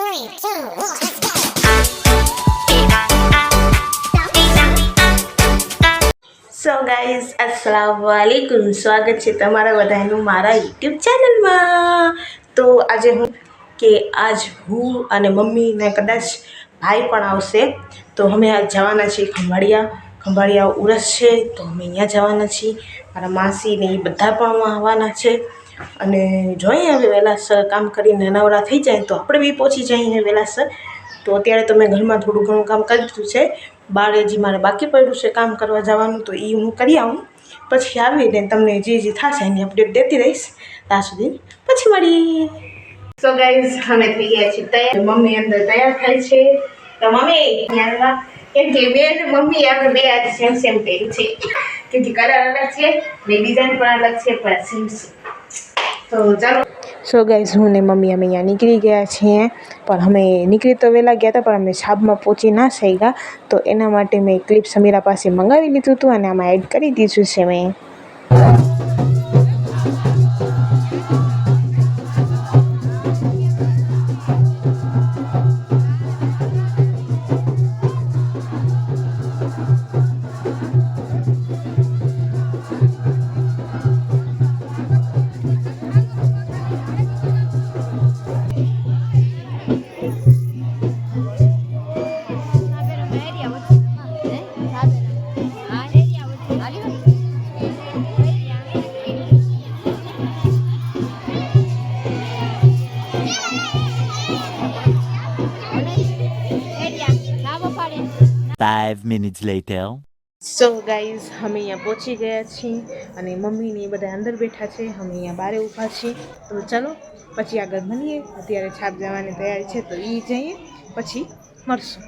So guys अस्सलामुअलैकुम, સ્વાગત છે તમારા બધાનું મારા યુટ્યુબ ચેનલમાં। તો આજે હું અને મમ્મી ને કદાચ ભાઈ પણ આવશે, તો અમે આજ જવાના છીએ ખંભાળિયા ઉરસ છે, તો અમે અહીંયા જવાના છીએ। મારા માસી ને એ બધા પણ આવવાના છે, અને જોઈએ હવે વહેલાસર કામ કરીને નવરા થઈ જાય તો આપણે બી પહોંચી જઈએ વહેલાસર। તો અત્યારે તો મેં ઘરમાં થોડું ઘણું કામ કરી દીધું છે, બહાર હજી મારે બાકી પડ્યું છે કામ કરવા જવાનું, તો એ હું કરી આવું, પછી આવીને તમને જે થશે એની અપડેટ દેતી રહીશ। ત્યાં સુધી પછી મળીએ। સો ગાઈઝ અમે થઈ ગયા છીએ તૈયાર, મમ્મી અંદર તૈયાર થાય છે। તો મમ્મી કેમ કે બેન મમ્મી આપણે બે આજે સેમ પહેર્યું છે, કેમ કે કલર અલગ છે ને ડિઝાઇન પણ અલગ છે, પણ સેમ છે। તો ચાલો। સો ગાઈઝ હું ને મમ્મી અમે અહીંયા નીકળી ગયા છીએ, પણ અમે નીકળી તો વહેલા ગયા હતા, પણ અમે છાબમાં પહોંચી ના શક્યા, તો એના માટે મેં ક્લિપ સમીરા પાસે મંગાવી લીધું હતું અને આમાં એડ કરી દીધું છે મેં। Five minutes later. So guys અમે અહીંયા પહોંચી ગયા છીએ, અને મમ્મી ને એ બધા અંદર બેઠા છે, અમે અહીંયા બહાર ઊભા છીએ। તો ચાલો પછી આગળ મળીએ। અત્યારે છાપ જવાની તૈયારી છે, તો એ જઈએ પછી મળશું।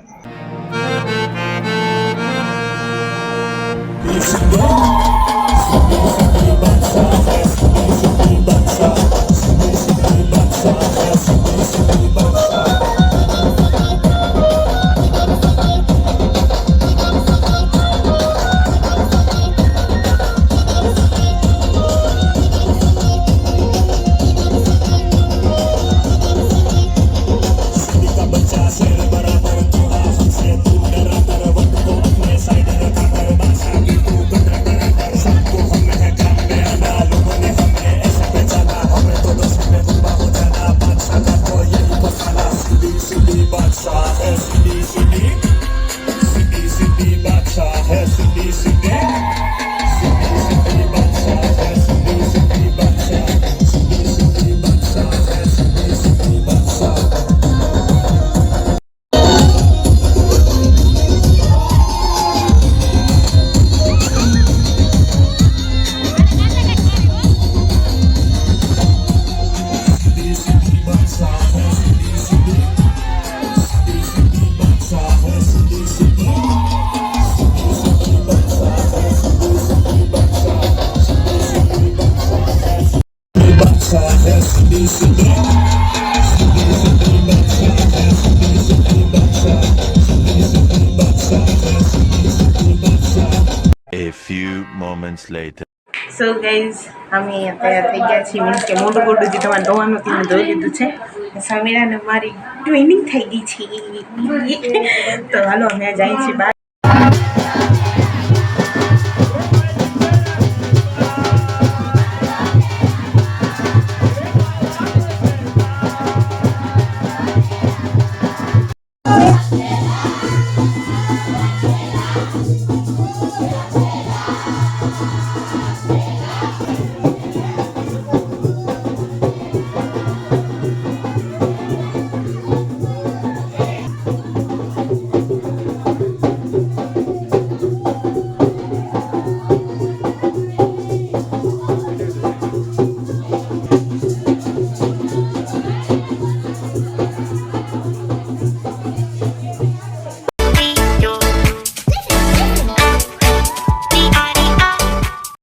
A few moments later. So guys અમે તૈયાર થઈ ગયા છીએ, મીન્સ કે મોટું મોટું જે તમારે ધોવાનું હતું મેં ધોઈ લીધું છે, સમીરાને મારી ટ્વિનિંગ થઈ ગઈ છે। તો હાલો અમે જઈએ છીએ બહાર।